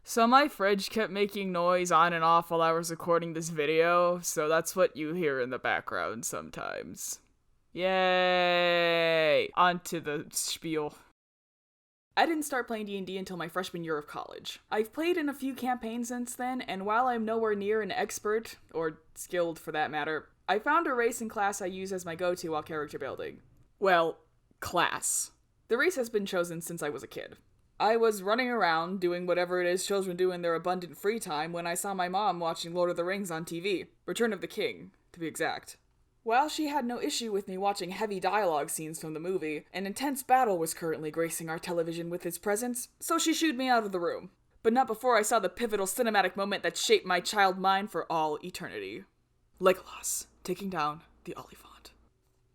So my fridge kept making noise on and off while I was recording this video, so that's what you hear in the background sometimes. Yay! On to the spiel. I didn't start playing D&D until my freshman year of college. I've played in a few campaigns since then, and while I'm nowhere near an expert, or skilled for that matter, I found a race and class I use as my go-to while character building. Well, class. The race has been chosen since I was a kid. I was running around doing whatever it is children do in their abundant free time when I saw my mom watching Lord of the Rings on TV. Return of the King, to be exact. While she had no issue with me watching heavy dialogue scenes from the movie, an intense battle was currently gracing our television with its presence, so she shooed me out of the room. But not before I saw the pivotal cinematic moment that shaped my child mind for all eternity. Legolas taking down the Oliphant.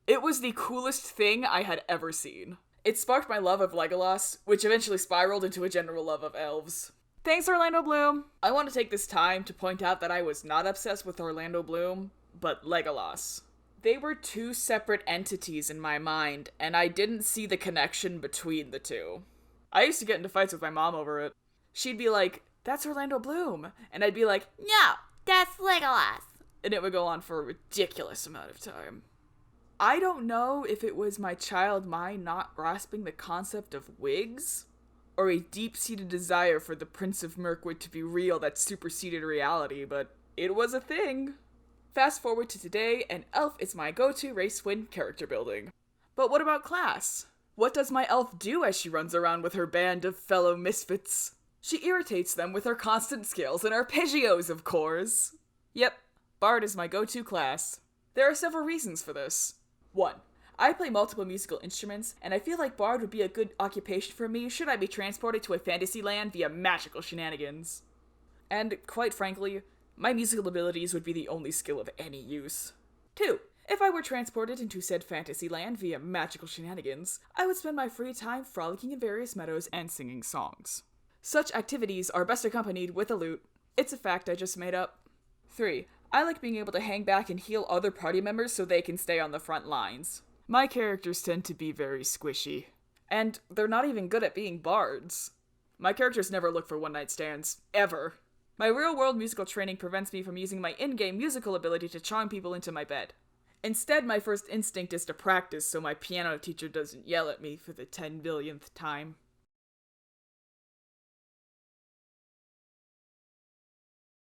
It was the coolest thing I had ever seen. It sparked my love of Legolas, which eventually spiraled into a general love of elves. Thanks, Orlando Bloom! I want to take this time to point out that I was not obsessed with Orlando Bloom, but Legolas. They were two separate entities in my mind, and I didn't see the connection between the two. I used to get into fights with my mom over it. She'd be like, "That's Orlando Bloom," and I'd be like, "No, that's Legolas," and it would go on for a ridiculous amount of time. I don't know if it was my child mind not grasping the concept of wigs, or a deep-seated desire for the Prince of Mirkwood to be real that superseded reality, but it was a thing. Fast forward to today, and elf is my go-to race when character building. But what about class? What does my elf do as she runs around with her band of fellow misfits? She irritates them with her constant skills and arpeggios, of course. Yep, Bard is my go-to class. There are several reasons for this. 1. I play multiple musical instruments, and I feel like Bard would be a good occupation for me should I be transported to a fantasy land via magical shenanigans. And, quite frankly, my musical abilities would be the only skill of any use. 2. If I were transported into said fantasy land via magical shenanigans, I would spend my free time frolicking in various meadows and singing songs. Such activities are best accompanied with a lute. It's a fact I just made up. 3. I like being able to hang back and heal other party members so they can stay on the front lines. My characters tend to be very squishy. And they're not even good at being bards. My characters never look for one-night stands. Ever. My real-world musical training prevents me from using my in-game musical ability to charm people into my bed. Instead, my first instinct is to practice so my piano teacher doesn't yell at me for the 10 billionth time.